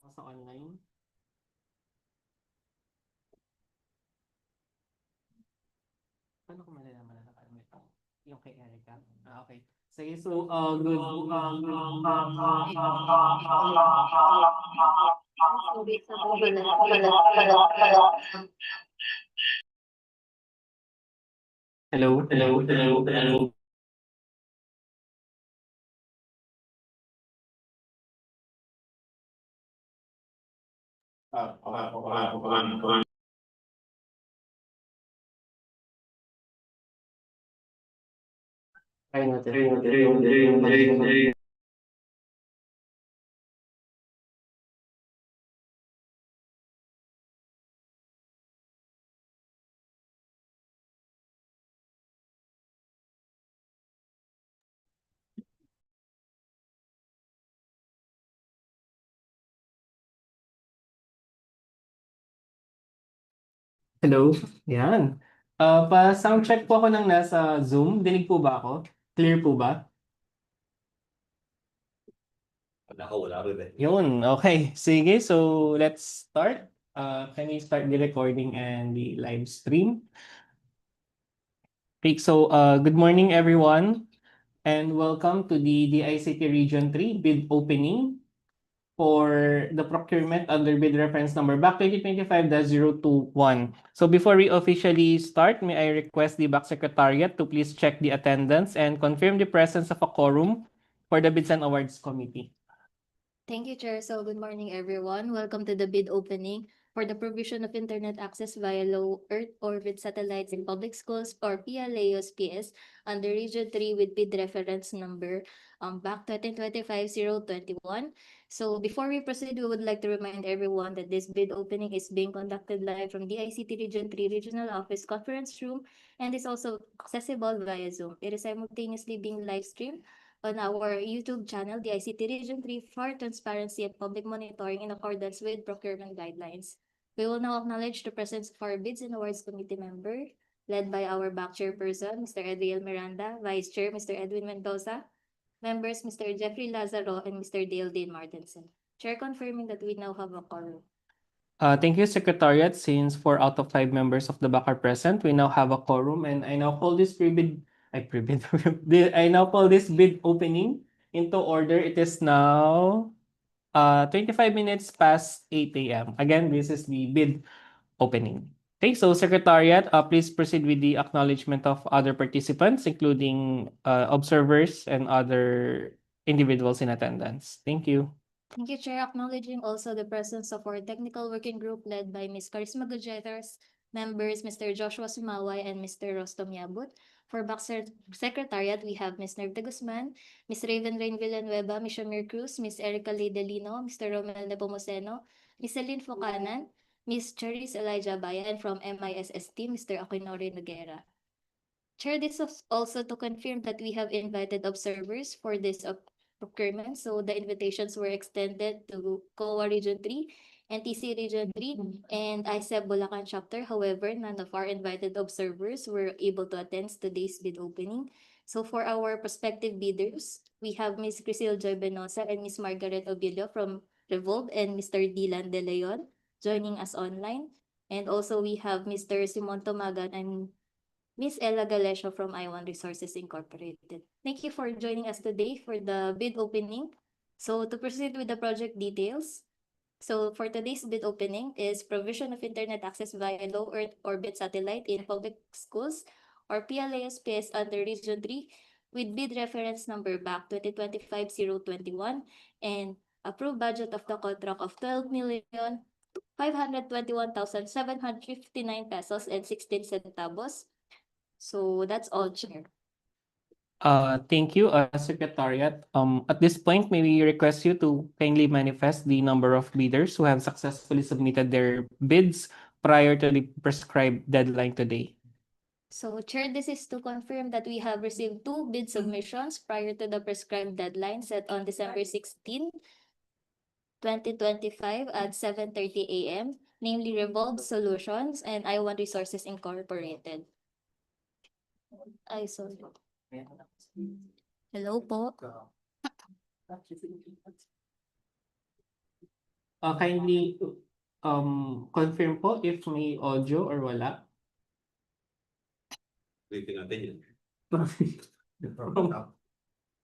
Sa online. Paano ko malalaman na nakalmit ako? Yung kay Erica. Okay. Sige, so, good. Hello? Hello? Try natin. Hello? Yan. Pa-sound check po ako ng nasa Zoom. Dinig po ba ako? Clear po ba? Wala rin eh. Yun, okay. Sige, so let's start. Can we start the recording and the live stream? Okay, so good morning everyone and welcome to the DICT Region 3 bid opening for the procurement under bid reference number BAC-2025-021. So before we officially start, may I request the BAC Secretariat to please check the attendance and confirm the presence of a quorum for the Bids and Awards Committee. Thank you, Chair. So good morning, everyone. Welcome to the bid opening for the provision of internet access via low Earth orbit satellites in public schools or PIALEOS PS under Region 3 with bid reference number BAC-2025-021. So before we proceed, we would like to remind everyone that this bid opening is being conducted live from DICT Region 3 Regional Office Conference Room and is also accessible via Zoom. It is simultaneously being live streamed on our YouTube channel, the DICT Region 3, for transparency and public monitoring in accordance with procurement guidelines. We will now acknowledge the presence of our Bids and Awards Committee member, led by our BAC Chairperson, Mr. Edriel Miranda, Vice Chair, Mr. Edwin Mendoza, members, Mr. Jeffrey Lazaro, and Mr. Dale Dean Martinson. Chair confirming that we now have a quorum. Thank you, Secretariat. Since 4 out of 5 members of the BAC are present, we now have a quorum and I now call this I now call this bid opening into order. It is now 25 minutes past 8 a.m. Again, this is the bid opening. Okay, so Secretariat, please proceed with the acknowledgement of other participants, including observers and other individuals in attendance. Thank you. Thank you, Chair. Acknowledging also the presence of our technical working group led by Ms. Carisma Gutierrez, members Mr. Joshua Sumaway and Mr. Rostom Yabut. For BAC Secretariat, we have Ms. Nerv de Guzman, Ms. Raven Rain Villanueva, Ms. Shamir Cruz, Ms. Erica Leidelino, Mr. Romel Nepomuceno, Ms. Celine Focanan, Ms. Charis Elijah Baya, and from MISS team, Mr. Aquinori Noguera. Chair, this is also to confirm that we have invited observers for this procurement. So the invitations were extended to COA Region 3, NTC Region 3, and ICEB Bulacan Chapter. However, none of our invited observers were able to attend today's bid opening. So for our prospective bidders, we have Ms. Crisil Joy Benosa and Ms. Margaret Obilio from Revolve and Mr. Dylan De Leon joining us online. And also we have Mr. Simon Tomagan and Ms. Ella Galesio from I1 Resources Incorporated. Thank you for joining us today for the bid opening. So to proceed with the project details, so for today's bid opening is provision of internet access via low Earth orbit satellite in public schools or PIALEOS PS under Region 3 with bid reference number BAC-2025-021 and approved budget of the contract of 12,521,759 pesos and 16 centavos. So that's all, Chair. Thank you, Secretariat. At this point, may we request you to kindly manifest the number of bidders who have successfully submitted their bids prior to the prescribed deadline today. So, Chair, this is to confirm that we have received 2 bid submissions prior to the prescribed deadline set on December 16, 2025 at 7:30 a.m., namely Revolve Solutions and I1 Resources Incorporated. Ay, sorry. Hello po. kindly confirm po if may audio or wala. Ulitin natin yun.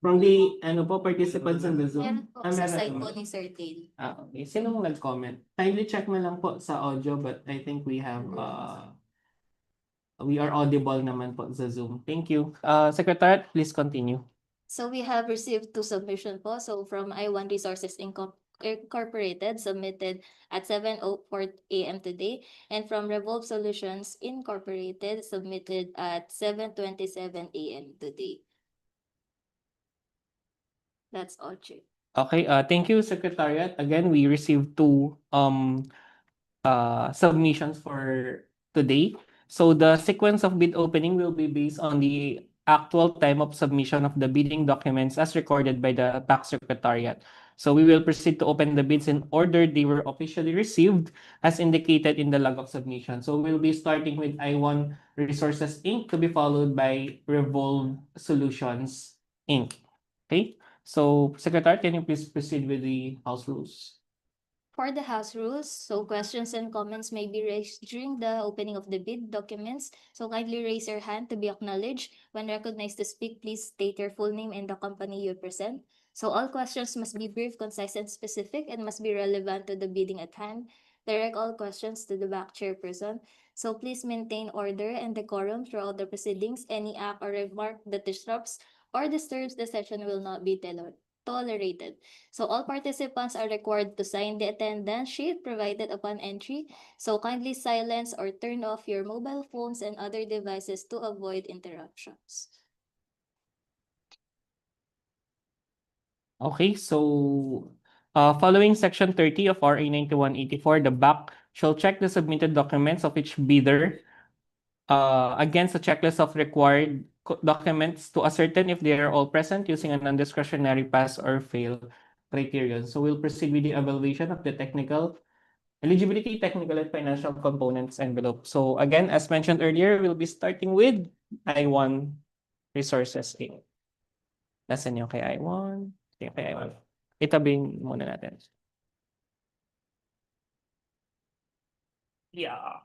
From the participants in the Zoom. Meron po sa Meron side naman. po ni Sir Tail. Okay. Sinong nag-comment? Kindly check na lang po sa audio, but I think we are audible naman po sa Zoom. Thank you. Secretary, please continue. So we have received two submission po. So from I1 Resources Incorporated submitted at 7:04 a.m. today, and from Revolve Solutions Incorporated submitted at 7:27 a.m. today. That's all, Chair. Okay, thank you, Secretariat. Again, we received two submissions for today. So the sequence of bid opening will be based on the actual time of submission of the bidding documents as recorded by the BAC Secretariat. So we will proceed to open the bids in order they were officially received as indicated in the log of submission. So we'll be starting with I1 Resources Inc. to be followed by Revolve Solutions Inc. Okay, so Secretary, can you please proceed with the House rules? For the House rules, so questions and comments may be raised during the opening of the bid documents. So kindly raise your hand to be acknowledged. When recognized to speak, please state your full name and the company you present. So all questions must be brief, concise, and specific, and must be relevant to the bidding at hand. Direct all questions to the back chairperson. So please maintain order and decorum throughout the proceedings. Any act or remark that disrupts or disturbs the session will not be tolerated. So all participants are required to sign the attendance sheet provided upon entry. So kindly silence or turn off your mobile phones and other devices to avoid interruptions. Okay, so following Section 30 of RA 9184, the BAC shall check the submitted documents of each bidder against a checklist of required documents to ascertain if they are all present using a non-discretionary pass or fail criterion. So we'll proceed with the evaluation of the eligibility, technical, and financial components envelope. So again, as mentioned earlier, we'll be starting with I1 Resources Inc. Nasaan yung kay I1? Yung kay I1. Itabihin muna natin. Yeah.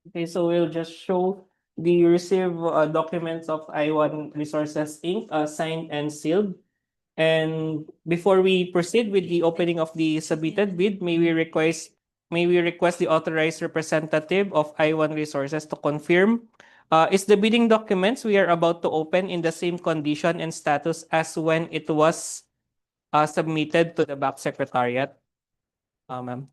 Okay, so we'll just show the received documents of I1 Resources Inc. Signed and sealed. And before we proceed with the opening of the submitted bid, may we request the authorized representative of I1 Resources to confirm is the bidding documents we are about to open in the same condition and status as when it was submitted to the BAC Secretariat? Ma'am.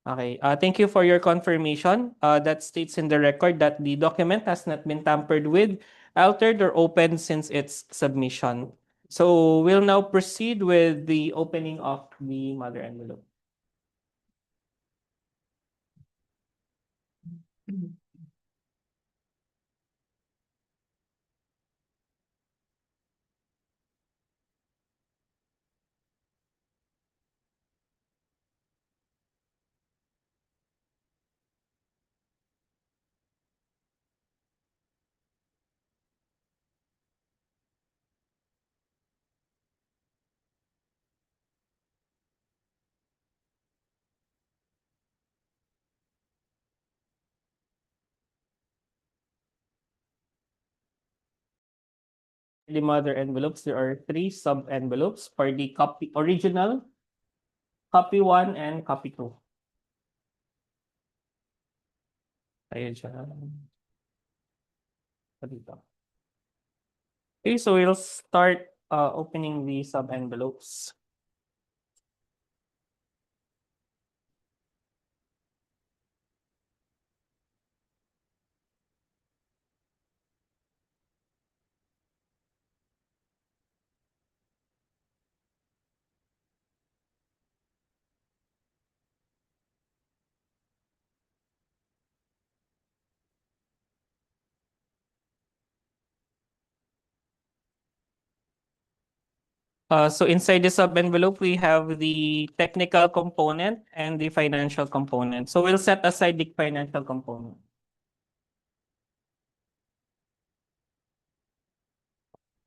Okay. Thank you for your confirmation. That states in the record that the document has not been tampered with, altered, or opened since its submission. So we'll now proceed with the opening of the mother envelope. The mother envelopes, there are three sub envelopes for the original, copy 1, and copy 2. Ayun siya. Dito. Okay, so we'll start opening the sub envelopes. So inside the sub-envelope, we have the technical component and the financial component. So we'll set aside the financial component.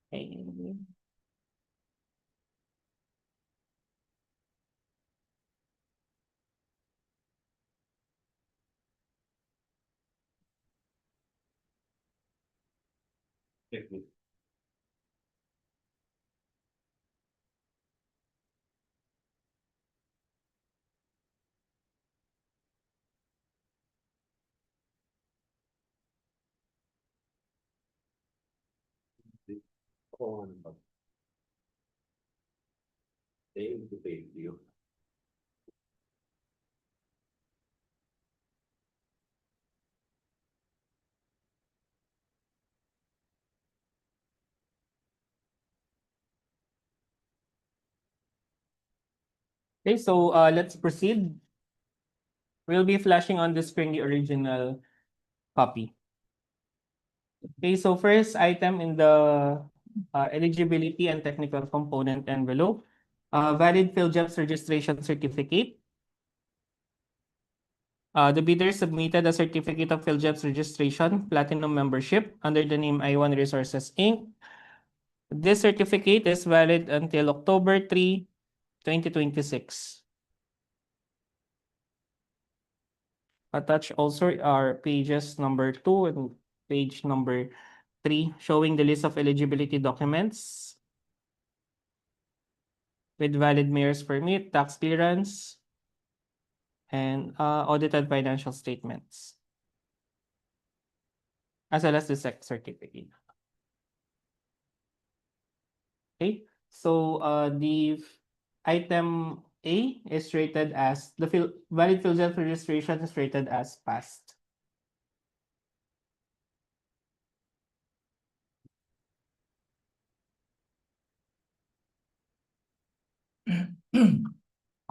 Okay. Thank you. Okay, so let's proceed. We'll be flashing on the screen the original copy. Okay, so first item in the eligibility and technical component envelope, valid PhilJobs registration certificate. The bidder submitted a certificate of PhilJobs registration, platinum membership under the name I1 Resources Inc. This certificate is valid until October 3, 2026. Attached also are pages number 2 and page number 3 showing the list of eligibility documents with valid mayor's permit, tax clearance, and audited financial statements, as well as the certificate. Okay, so the item A is rated as valid PhilJobs registration is rated as passed.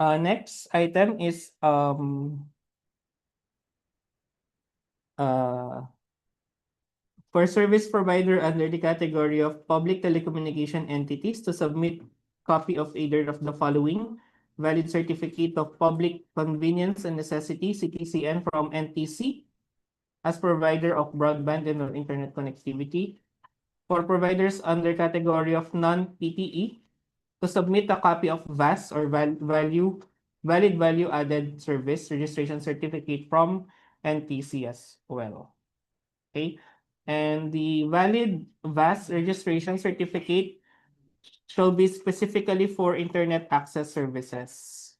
Next item is for service provider under the category of public telecommunication entities to submit copy of either of the following: valid certificate of public convenience and necessity (CTCN) from NTC as provider of broadband and internet connectivity. For providers under category of non-PTE to submit a copy of VAS or valid value added service registration certificate from NTC as well. Okay, and the valid VAS registration certificate shall be specifically for internet access services.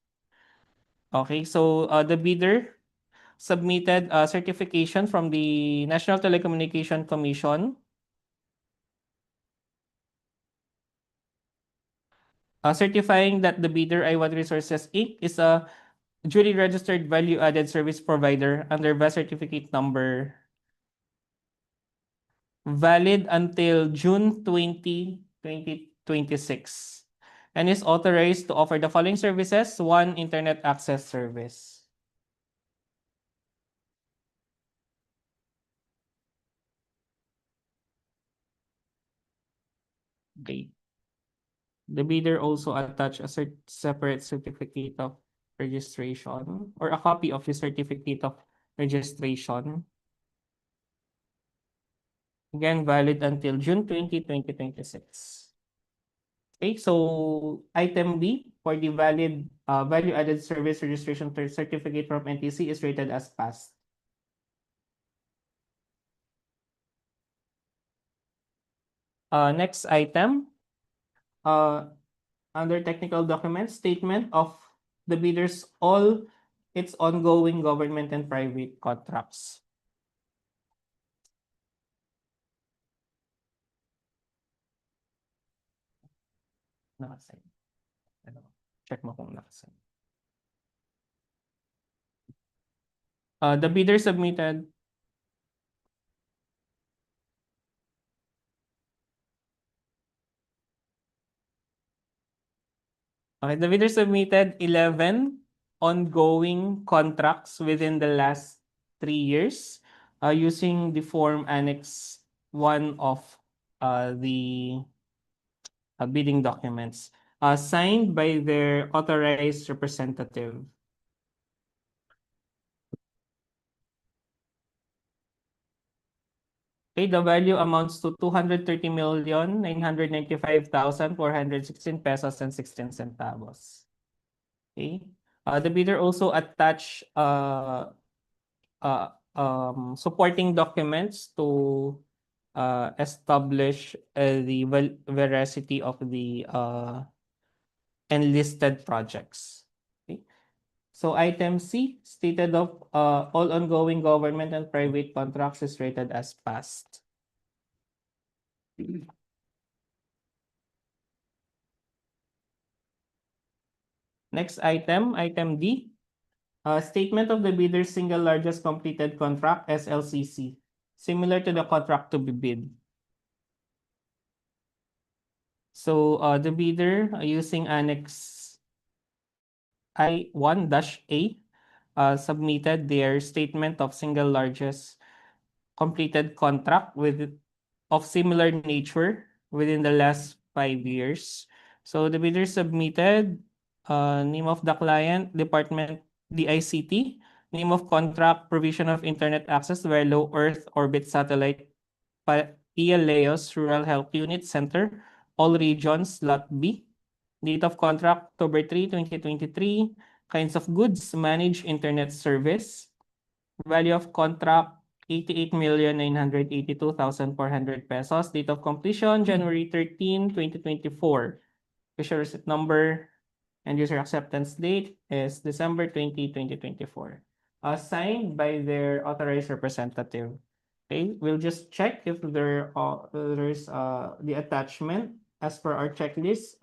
Okay, so the bidder submitted a certification from the National Telecommunication Commission certifying that the bidder I1 Resources Inc. is a duly registered value-added service provider under VAS certificate number valid until June 20, 2026 and is authorized to offer the following services: 1. Internet access service. Okay. The bidder also attached a separate certificate of registration or a copy of the certificate of registration. Again, valid until June 20, 2026. Okay, so item B for the valid value-added service registration certificate from NTC is rated as passed. Next item, under technical documents, statement of the bidders all its ongoing government and private contracts. Nakasign. Check mo kung nakasign. The bidder submitted Okay, the bidder submitted 11 ongoing contracts within the last 3 years using the form Annex 1 of the bidding documents signed by their authorized representative. Okay, the value amounts to 230,995,416 pesos and 16 centavos. Okay. The bidder also attached supporting documents to establish the veracity of the enlisted projects. Okay. So item C, stated of all ongoing government and private contracts is rated as passed. Next item, item D, statement of the bidder's single largest completed contract, SLCC, similar to the contract to be bid. So the bidder using Annex I1-A submitted their statement of single largest completed contract of similar nature within the last 5 years. So the bidder submitted name of the client, department DICT, name of contract, provision of internet access via low Earth orbit satellite, PIALEOS Rural Health Unit Center, all regions, Lot B. Date of contract, October 3, 2023. Kinds of goods, managed internet service. Value of contract, 88,982,400 pesos. Date of completion, January 13, 2024. Official receipt number and user acceptance date is December 20, 2024. Signed by their authorized representative. Okay, we'll just check if there's the attachment as per our checklist.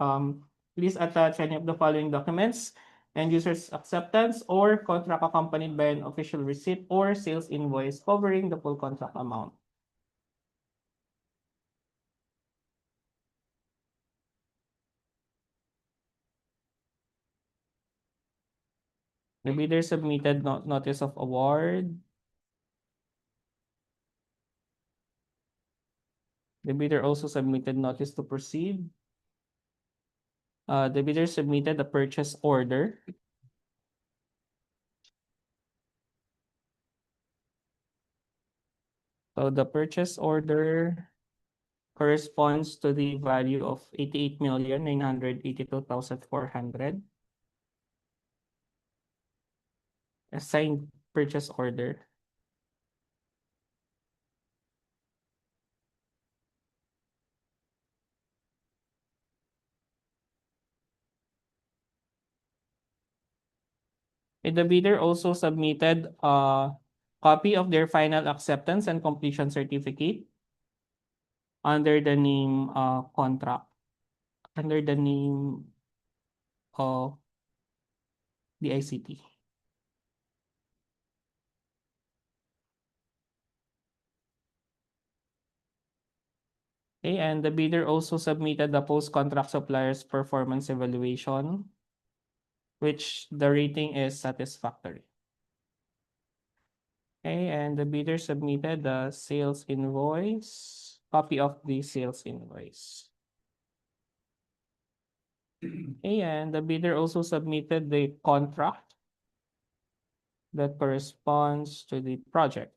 Please attach any of the following documents: end user's acceptance or contract accompanied by an official receipt or sales invoice covering the full contract amount. The bidder submitted notice of award. The bidder also submitted notice to proceed. The bidder submitted a purchase order. So the purchase order corresponds to the value of 88,982,400. A signed purchase order. And the bidder also submitted a copy of their final acceptance and completion certificate under the name contract, under the name of the ICT. Okay, and the bidder also submitted the post-contract supplier's performance evaluation, which the rating is satisfactory. Okay, and the bidder submitted the sales invoice, copy of the sales invoice. Okay, and the bidder also submitted the contract that corresponds to the project.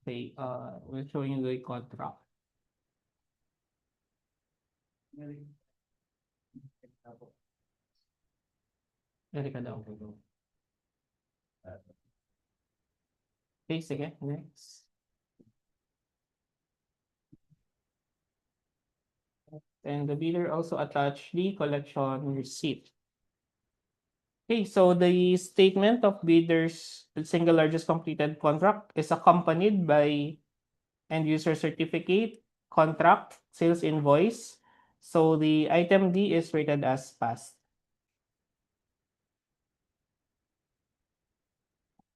Okay, we're showing you the contract. Erika daw. Okay, sige, next. And the bidder also attached the collection receipt. Okay, so the statement of bidder's single largest completed contract is accompanied by end user certificate, contract, sales invoice. So the item D is rated as passed.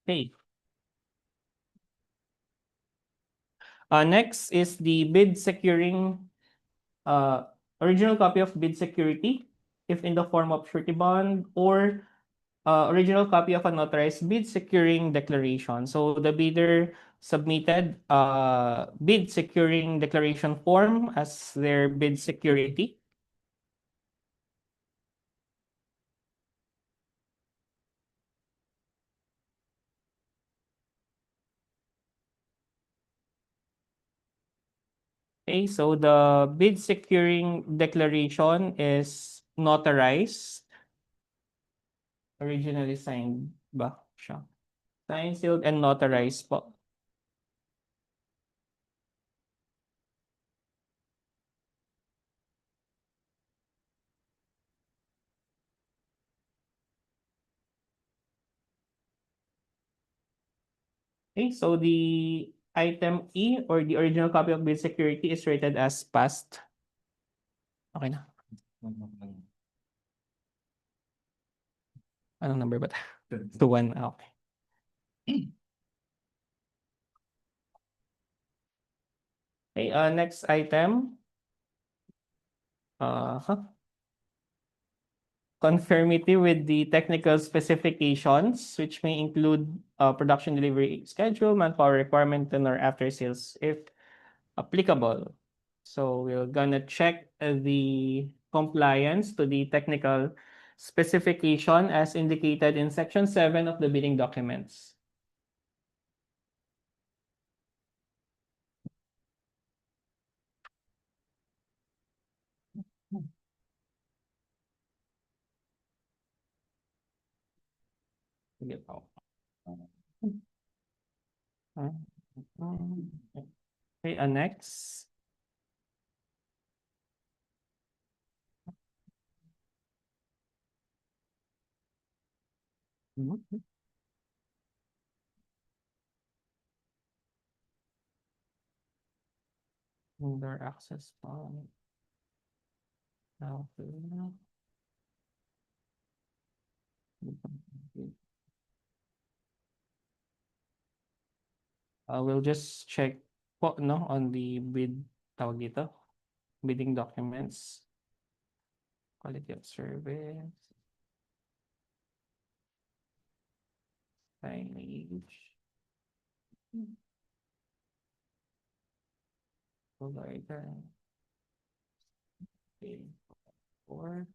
Okay. Next is the bid securing original copy of bid security, if in the form of surety bond, or original copy of an authorized bid securing declaration. So the bidder submitted bid securing declaration form as their bid security. Okay, so the bid securing declaration is notarized. Originally signed ba siya? Signed, sealed, and notarized po. Okay, so the item E or the original copy of bid security is rated as passed. Okay na. Anong number ba? 2-1. Okay. Okay, next item. Conformity with the technical specifications, which may include production delivery schedule, manpower requirement, and or after sales, if applicable. So we're gonna check the compliance to the technical specification as indicated in section 7 of the bidding documents. Sige po. Okay, next. Under access point. We'll just check po, no, on the bid, tawag dito, bidding documents, quality of service, signage, provider, okay, for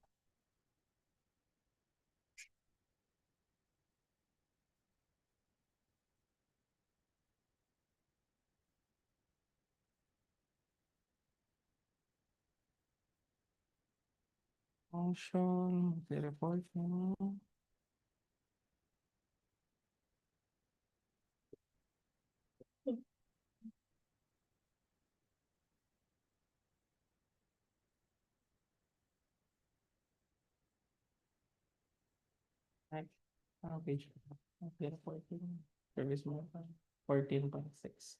function, the reporting. Like, page, the reporting, service model, 14.6.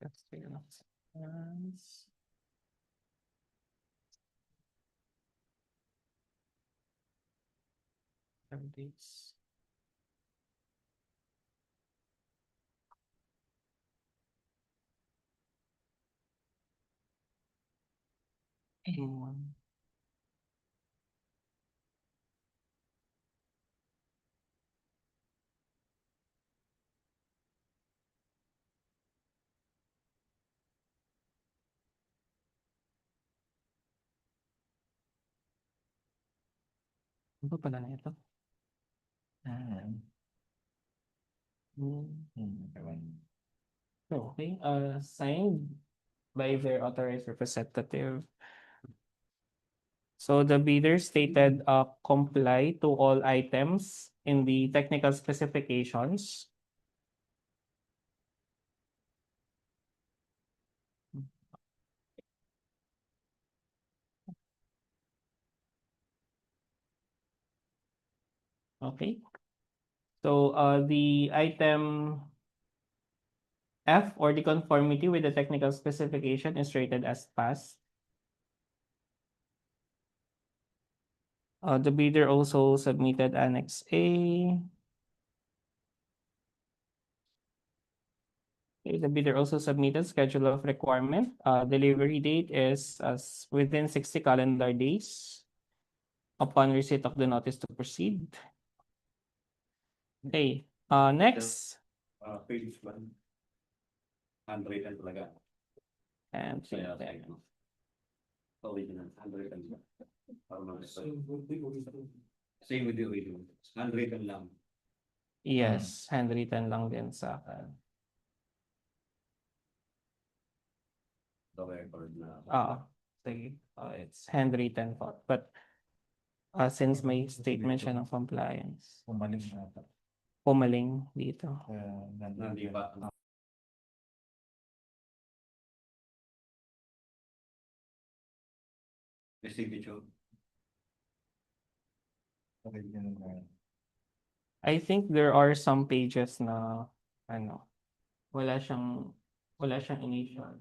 That's big enough. Dates. Ano ba pala na ito? Okay, signed by their authorized representative. So the bidder stated comply to all items in the technical specifications. Okay. So the item F or the conformity with the technical specification is rated as pass. The bidder also submitted Annex A. Okay, the bidder also submitted schedule of requirement. Delivery date is as within 60 calendar days upon receipt of the notice to proceed. Okay, next. Page 1. Handwritten talaga. And Kaya original. Handwritten ba? Same with the original. Handwritten lang. yes, handwritten lang din sa akin. The record na. Sige. It's handwritten po. But since may statement siya ng compliance, pumaling dito. Hindi pa. The signature. I think there are some pages na ano, wala siyang initial.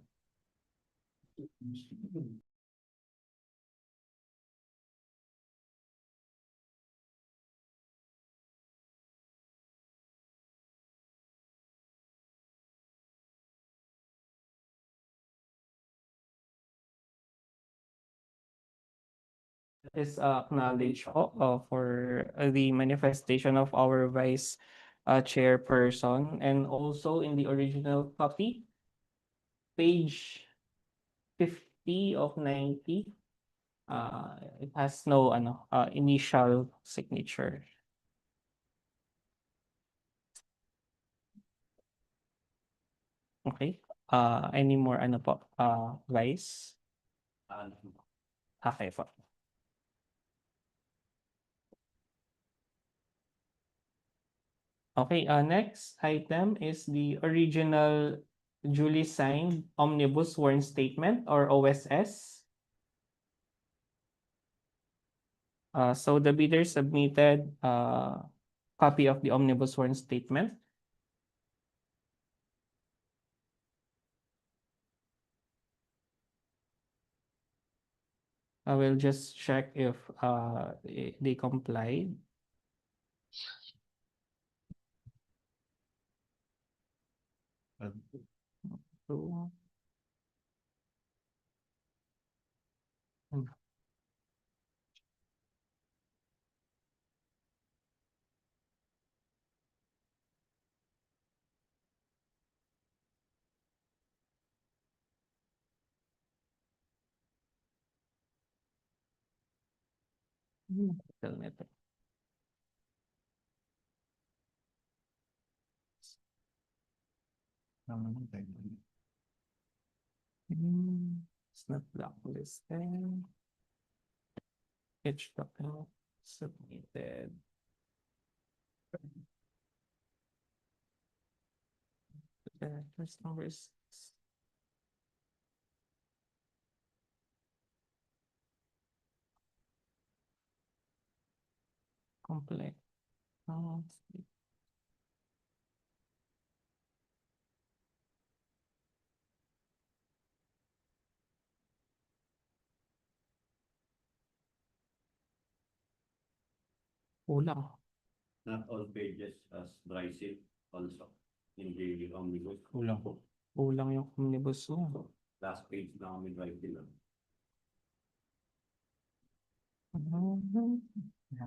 Is acknowledged po for the manifestation of our vice chairperson, and also in the original copy, page 50 of 90, it has no initial signature. Okay. Any more po vice? Okay po. Okay, next item is the original duly signed omnibus sworn statement or OSS. So the bidder submitted a copy of the omnibus sworn statement. I will just check if they complied. So, tell me ito. It's not blacklisted. Each document submitted. Director's number 6. Complete. Kulang. Not all pages as dry sheet also. In the omnibus. Kulang po. Kulang yung omnibus mo. Last page na kami dry sheet lang.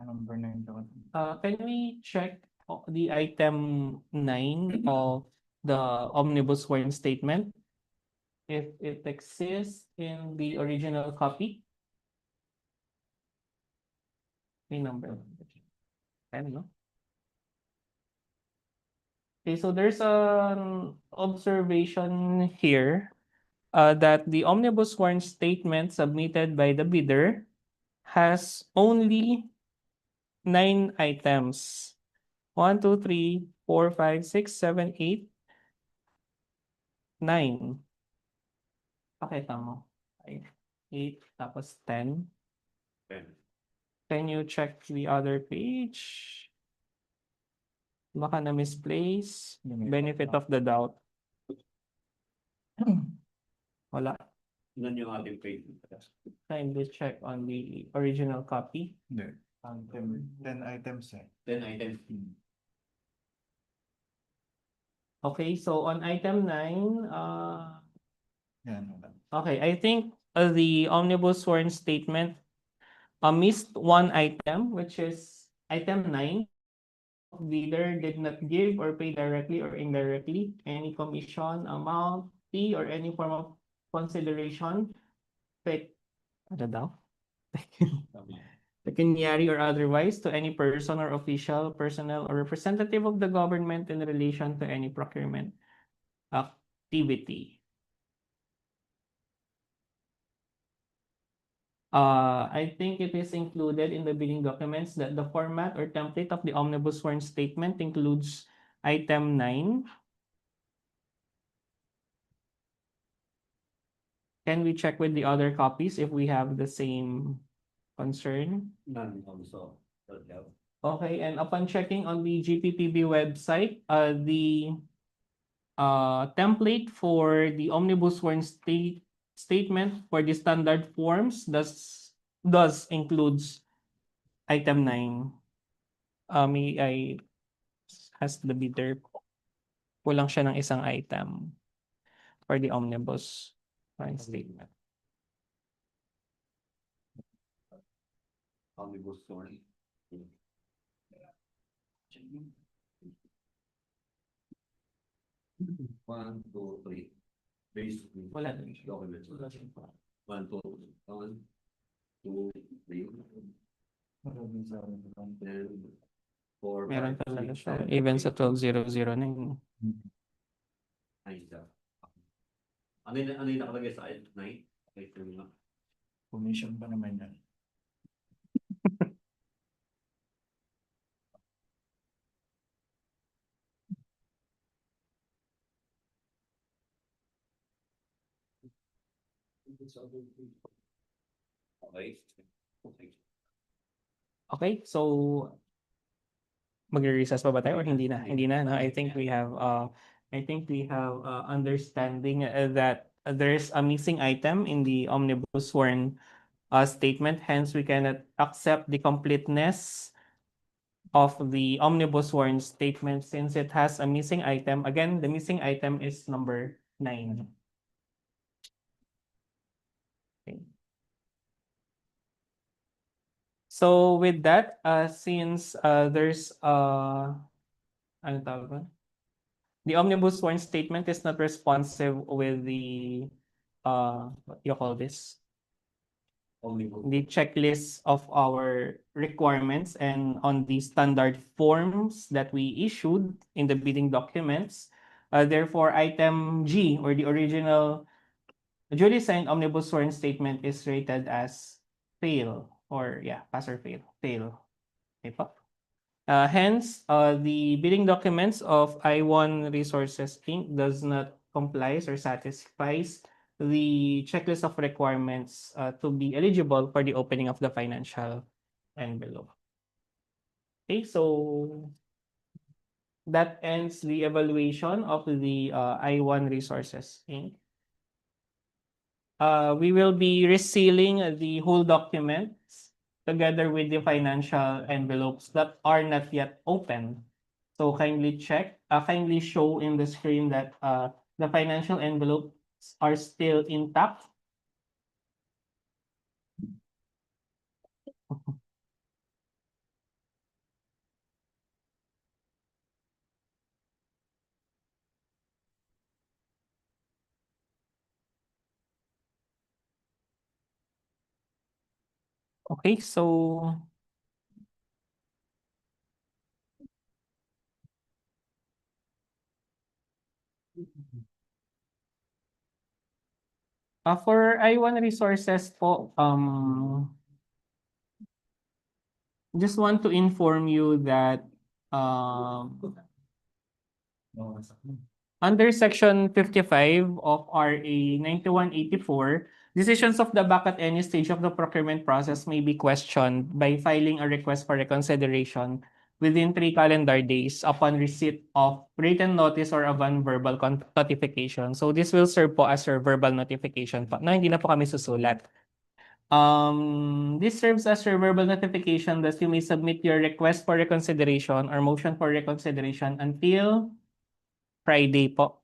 Number 9 doon. Can we check the item 9 of the omnibus sworn statement? If it exists in the original copy? May number. I don't know. Okay, so there's an observation here that the omnibus sworn statement submitted by the bidder has only 9 items. 1, 2, 3, 4, 5, 6, 7, 8, 9. Pakita mo. 8, tapos 10. Can you check the other page? Baka na misplace. Benefit of the doubt. Wala. Ilan yung ating page? Kindly check on the original copy. Hindi. 10 items eh. 10 items. Okay, so on item 9, Yan. Wala. okay, I think the omnibus sworn statement missed one item, which is item 9. Bidder did not give or pay directly or indirectly any commission, amount, fee, or any form of consideration, ano daw? Pecuniary or otherwise, to any person or official, personnel, or representative of the government in relation to any procurement activity. I think it is included in the bidding documents that the format or template of the omnibus sworn statement includes item 9. Can we check with the other copies if we have the same concern? None also. Don't have. Okay, and upon checking on the GPPB website, the template for the omnibus sworn statement for the standard forms does includes item 9. I has the bidder, kulang siya ng isang item for the omnibus sworn statement. Omnibus sworn. One, two, three. Basically. Wala din siya. Documents. Wala din pa. 1, 2, 3. Maraming sa amin. Then 4, Meron talaga siya. Even sa 1200 na yun. Ay, isa. Ano yung nakalagay sa item 9? Item na. Commission pa naman yan. Okay. Okay. Okay, so magre-recess pa ba tayo or hindi na? Hindi na, no? I think we have understanding that there's a missing item in the omnibus sworn statement. Hence, we cannot accept the completeness of the omnibus sworn statement since it has a missing item. Again, the missing item is number 9. Okay. So with that, since there's ano tawag ba? The omnibus sworn statement is not responsive with the what you call this? Omnibus. The checklist of our requirements and on the standard forms that we issued in the bidding documents. Therefore, item G or the original duly signed omnibus sworn statement is rated as fail or pass or fail. Okay pa? Hence, the bidding documents of I1 Resources Inc. does not complies or satisfies the checklist of requirements to be eligible for the opening of the financial envelope. Okay, so that ends the evaluation of the I1 Resources Inc. We will be resealing the whole documents together with the financial envelopes that are not yet open. So kindly show in the screen that the financial envelopes are still intact. Okay, so for I1 resources po, just want to inform you that under Section 55 of RA 9184, decisions of the BAC at any stage of the procurement process may be questioned by filing a request for reconsideration within 3 calendar days upon receipt of written notice or of an verbal notification. So this will serve po as your verbal notification po. No, hindi na po kami susulat. This serves as your verbal notification that you may submit your request for reconsideration or motion for reconsideration until Friday po.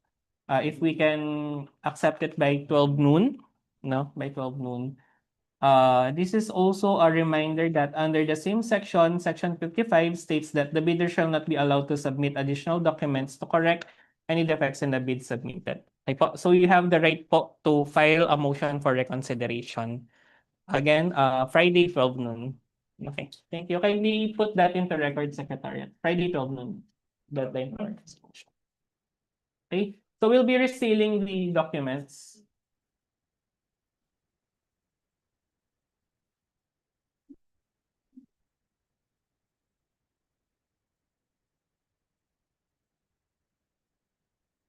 If we can accept it by 12 noon, no, by 12 noon. This is also a reminder that under the same section, Section 55 states that the bidder shall not be allowed to submit additional documents to correct any defects in the bid submitted. Okay po. So you have the right po to file a motion for reconsideration. Again, Friday 12 noon. Okay, thank you. Kindly put that into record, Secretariat. Friday 12 noon. Deadline for this motion. Okay, so we'll be resealing the documents.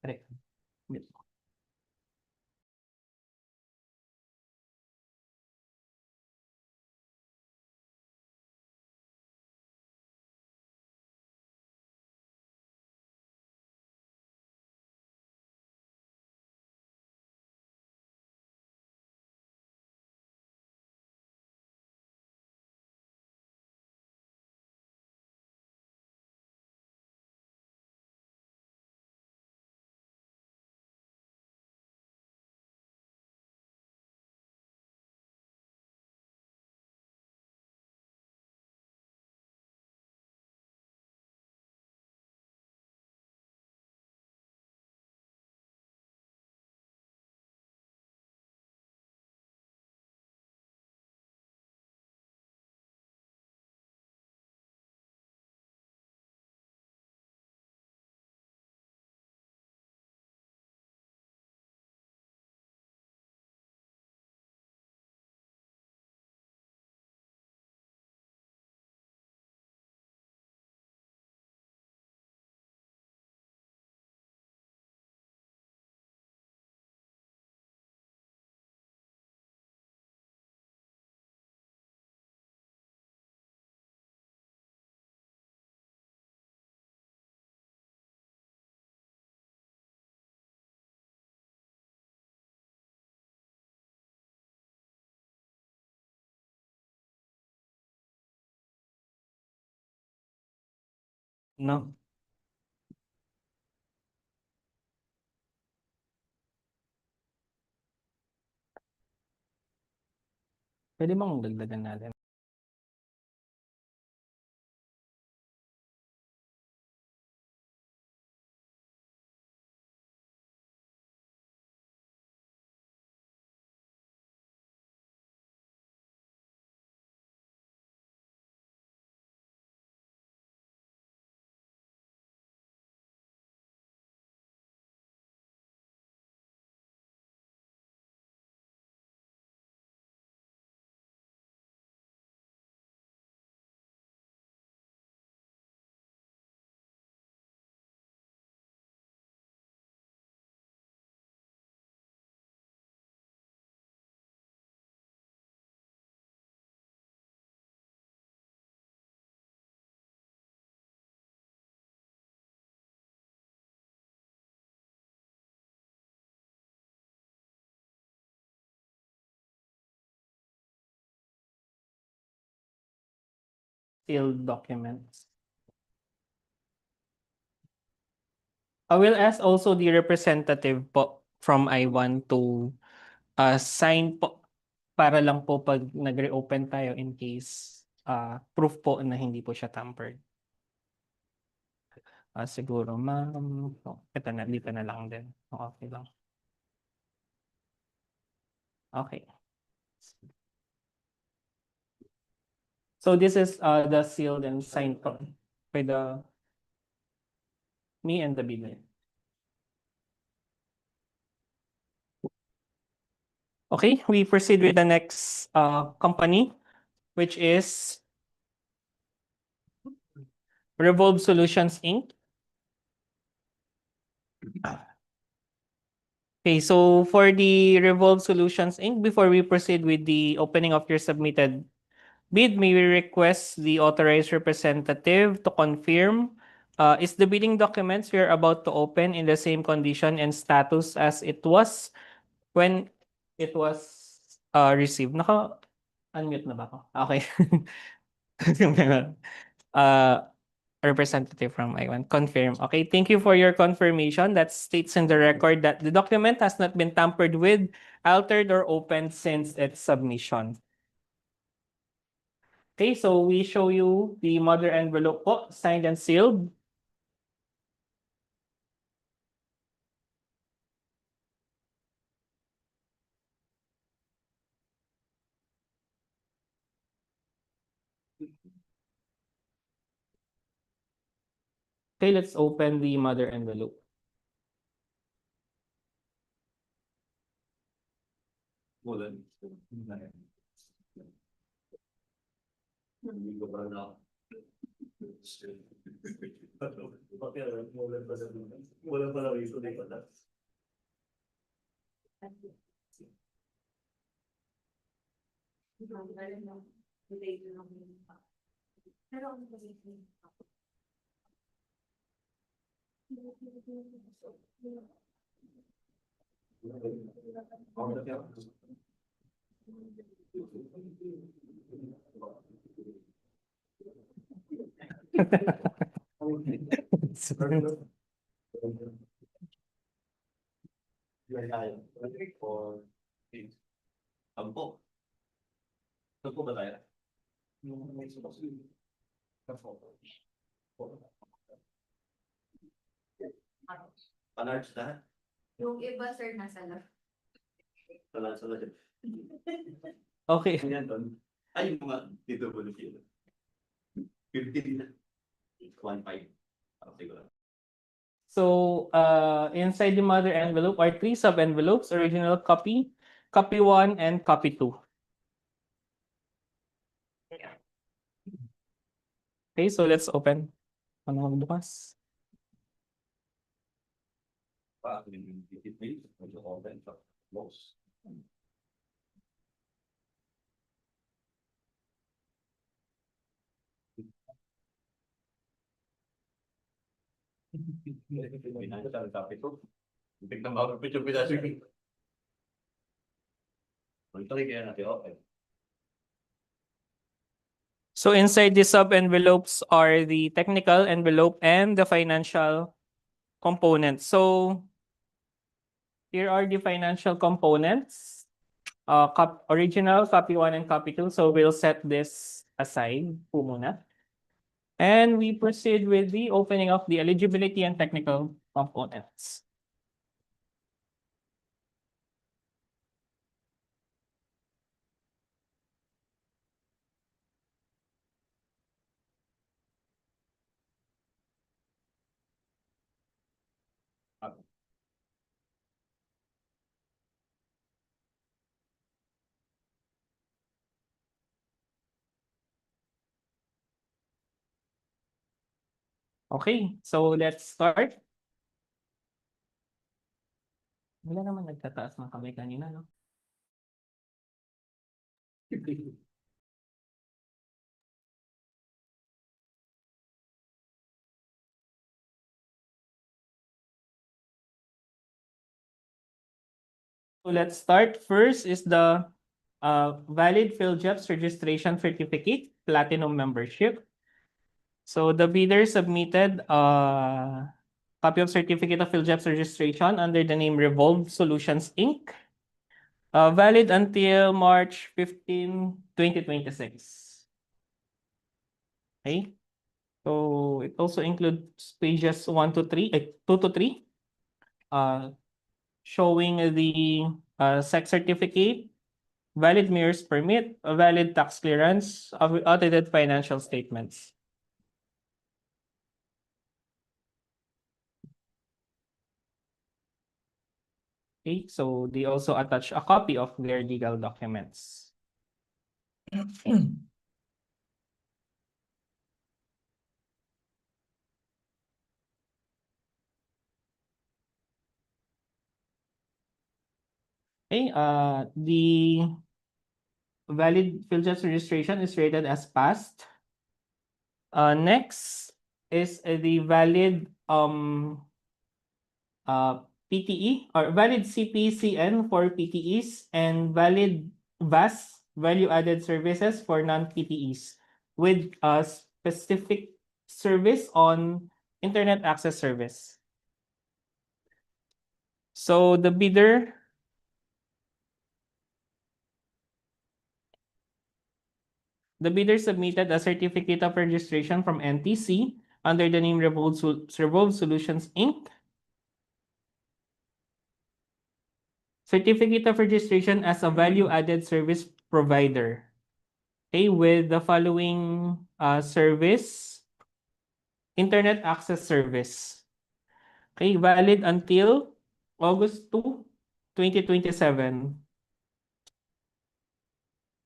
Correct. No. Pwede bang dagdagan natin? Sealed documents. I will ask also the representative po from I1 to sign po para lang po pag nag-reopen tayo in case proof po na hindi po siya tampered. Siguro ma'am, ito na, dito na lang din. Okay lang. Okay. So this is the sealed and signed po by me and the bidder. Okay, we proceed with the next company, which is Revolve Solutions Inc. Okay, so for the Revolve Solutions Inc., before we proceed with the opening of your submitted Bid, may we request the authorized representative to confirm is the bidding documents we are about to open in the same condition and status as it was when it was received? Naka-unmute na ba ako? Okay. uh, Representative from I1. Confirm. Okay, thank you for your confirmation. That states in the record that the document has not been tampered with, altered, or opened since its submission. Okay, so we show you the mother envelope po, signed and sealed. Okay, let's open the mother envelope. Wala. Hindi ko pa na. Wala pala rito di pala. Ampo. Ito po ba tayo? Panarts na? Yung iba, sir, nasa left. Panarts na. Okay. Yan doon. Ay, yung mga dito po na sila. 15 na. 1.5. Siguro. So, inside the mother envelope are three sub-envelopes, original copy, copy 1, and copy 2. Okay, so let's open. Ano magbukas? Paano yung dikit-dikit? Medyo open. Close. Pinasa sa kapito. Tignan mo ang picture pinasa. Ito kaya natin open. So inside the sub-envelopes are the technical envelope and the financial components. So here are the financial components. Original, copy 1, and copy 2. So we'll set this aside po muna. And we proceed with the opening of the eligibility and technical components. Okay, so let's start. Wala naman nagtataas ng kamay kanina, no? So let's start. First is the valid PhilJEPS registration certificate, platinum membership. So the bidder submitted a copy of certificate of PhilJEPS registration under the name Revolve Solutions Inc. Valid until March 15, 2026. Okay. So it also includes pages 2 to 3, showing the sex certificate, valid mayor's permit, a valid tax clearance, audited financial statements. Okay, so they also attach a copy of their legal documents. Okay, the valid PhilJets registration is rated as passed. Next is the valid PTE or valid CPCN for PTEs and valid VAS, value added services, for non-PTEs with a specific service on internet access service. So the bidder submitted a certificate of registration from NTC under the name Revolve Solutions Inc. Certificate of registration as a value-added service provider. Okay, with the following service, internet access service. Okay, valid until August 2, 2027.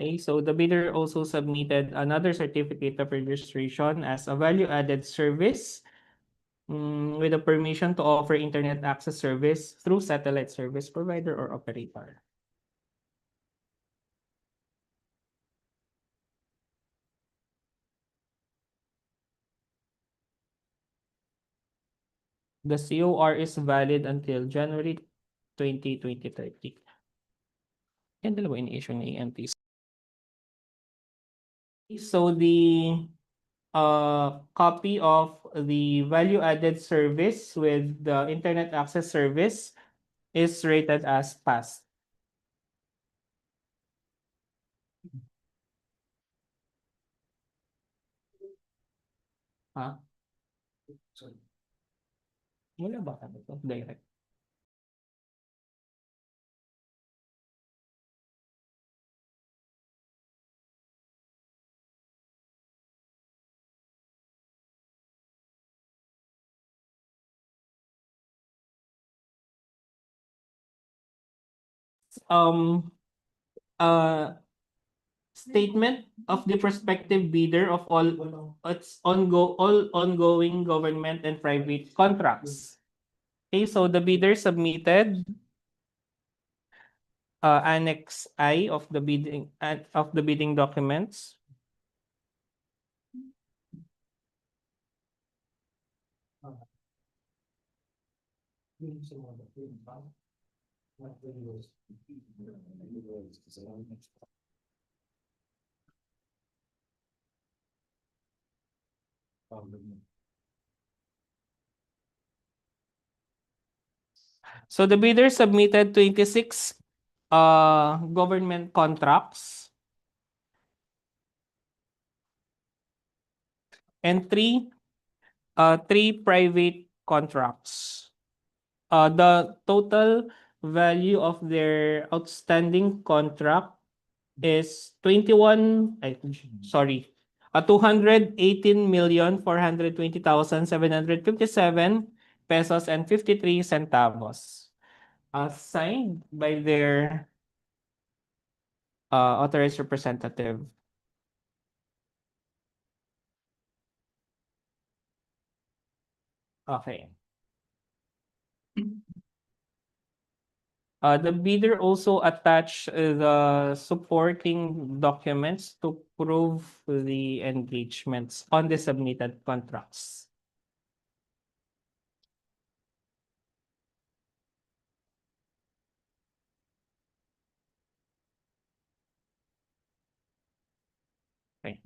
Okay, so the bidder also submitted another certificate of registration as a value-added service with a permission to offer internet access service through satellite service provider or operator. The COR is valid until January 2030. Yan dalawa in-issue ni AMTC. So the copy of the value-added service with the internet access service is rated as passed. Ha? Wala ba kami ito? Direct. Statement of the prospective bidder of all ongoing government and private contracts. Okay, so the bidder submitted Annex I of the bidding documents. So the bidder submitted 26 government contracts and three private contracts. The total value of their outstanding contract is 218,420,757 pesos and 53 centavos. Signed by their authorized representative. Okay. The bidder also attached the supporting documents to prove the engagements on the submitted contracts. Okay.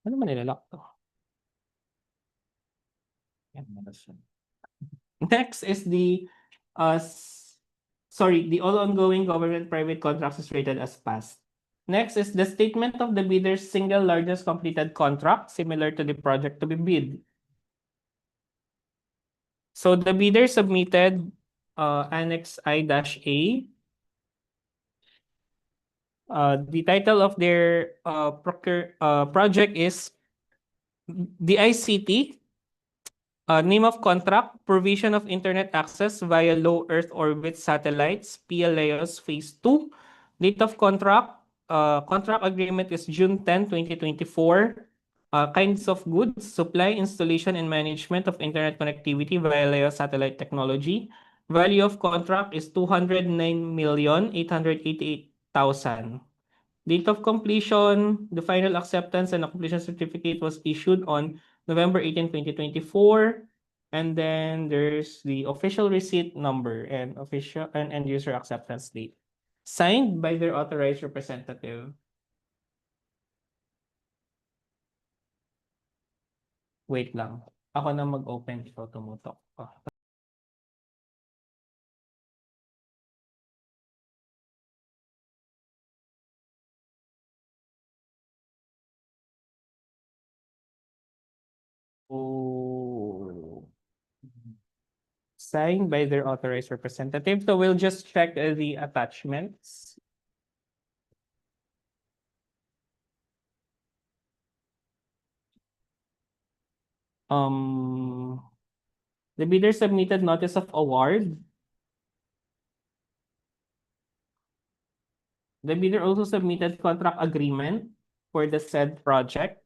Ano man nilalak to? Next is the all ongoing government private contracts is rated as passed. Next is the statement of the bidder's single largest completed contract similar to the project to be bid. So the bidder submitted Annex I-A. The title of their project is DICT. Name of contract, provision of internet access via low Earth orbit satellites, PIALEOS Phase 2. Date of contract, contract agreement is June 10, 2024. Kinds of goods, supply, installation, and management of internet connectivity via LEO satellite technology. Value of contract is 209,888,000. Date of completion, the final acceptance and a completion certificate was issued on November 18, 2024. And then there's the official receipt number and official and end user acceptance date. Signed by their authorized representative. Wait lang. Ako na mag-open, ikaw tumutok. Oh. Signed by their authorized representative. So we'll just check the attachments. The bidder submitted notice of award. The bidder also submitted contract agreement for the said project.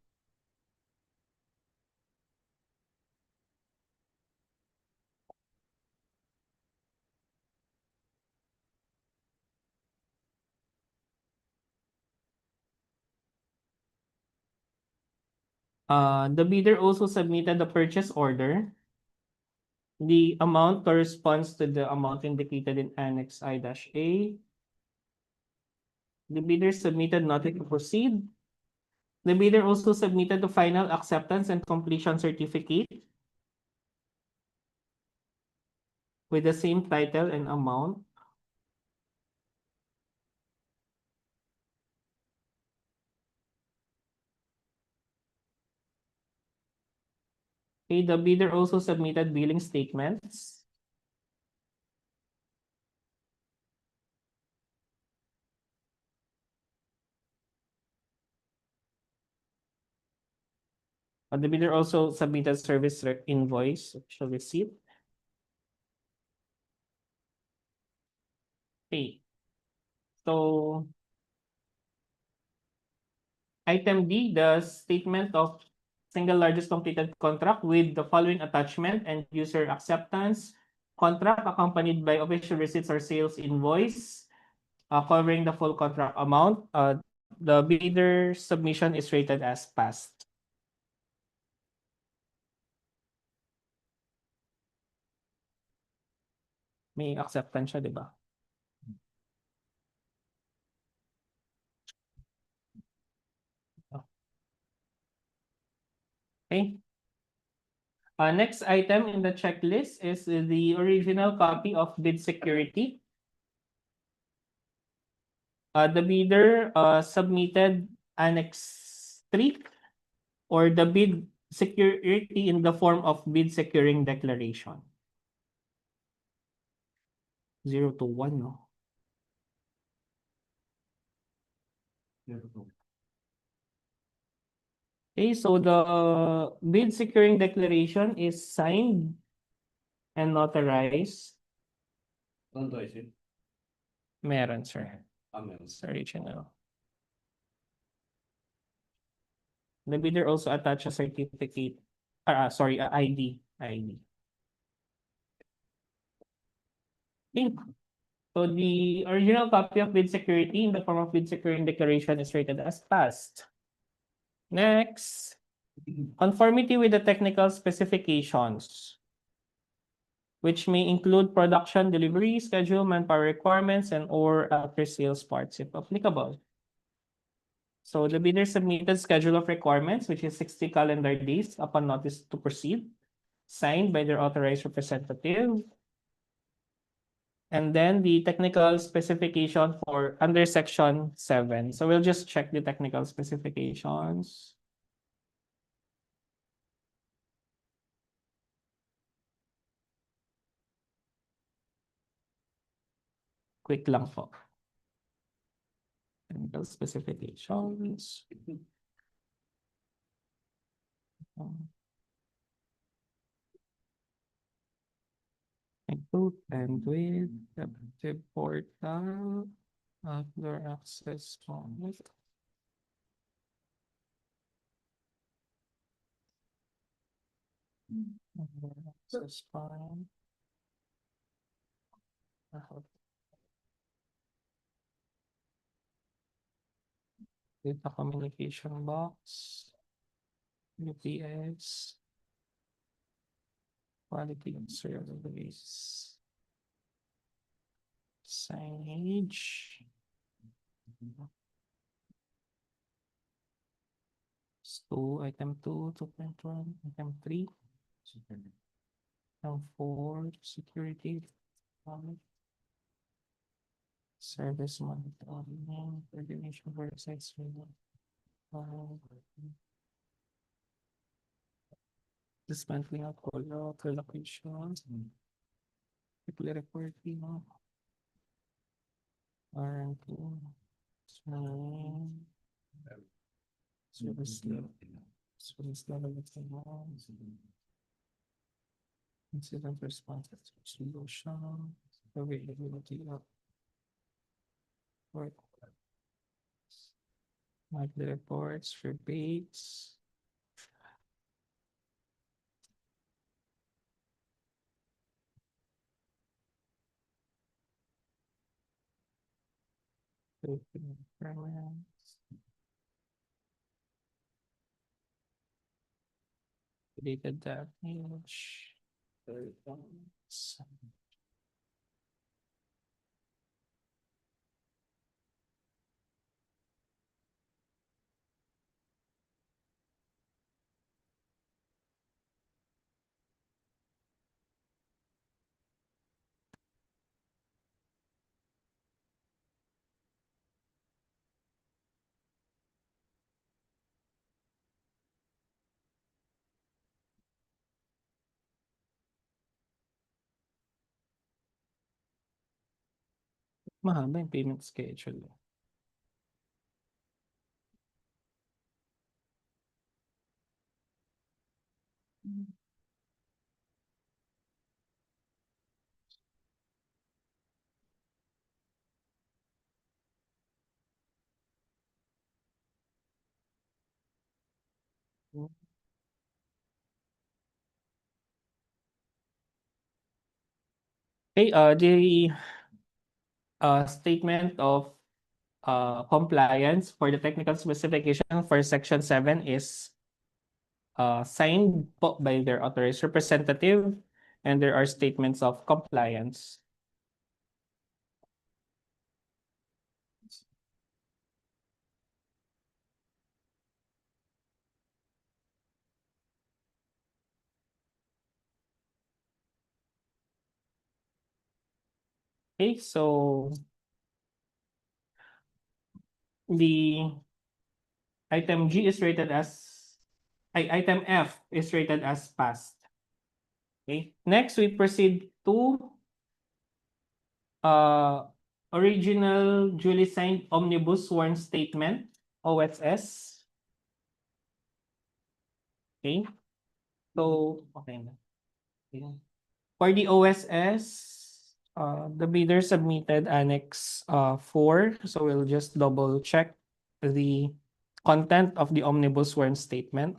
The bidder also submitted the purchase order. The amount corresponds to the amount indicated in Annex I-A. The bidder submitted notice to proceed. The bidder also submitted the final acceptance and completion certificate with the same title and amount. Okay, the bidder also submitted billing statements. The bidder also submitted service invoice, official receipt. Okay. So, item D, the statement of single largest completed contract with the following attachment and user acceptance. Contract accompanied by official receipts or sales invoice covering the full contract amount. The bidder submission is rated as passed. May acceptance siya, di ba? Okay. Next item in the checklist is the original copy of bid security. The bidder submitted Annex 3 or the bid security in the form of bid securing declaration. 0 to 1, no? Okay, so the bid securing declaration is signed and notarized. Ano is it? Meron, sir. Amen. Sa original. The bidder also attached a certificate, sorry, a ID. Okay. So the original copy of bid security in the form of bid securing declaration is rated as passed. Next, conformity with the technical specifications, which may include production, delivery, schedule, manpower requirements, and or after sales parts if applicable. So the bidder submitted schedule of requirements, which is 60 calendar days upon notice to proceed, signed by their authorized representative. And then the technical specification for under section 7. So we'll just check the technical specifications. Quick lang po. Technical specifications. Include and with the portal of their access point. Access point. Data communication box, UPS, quality and service, signage, item 2, 2.1, item 3, item 4, security, service monitoring, coordination for sites, dismantling of color locations, weekly reporting, R&D, service level of the incident response solution, availability of work, monthly reports, rebates, requirements, related damage, requirements. Mahaba yung payment schedule. Okay, the statement of compliance for the technical specification for section 7 is signed po by their authorized representative, and there are statements of compliance. Okay, so the item G is rated as, item F is rated as passed. Okay, next we proceed to original duly signed omnibus sworn statement, OSS. Okay, so okay na. Okay. For the OSS, the bidder submitted Annex 4, so we'll just double check the content of the omnibus sworn statement.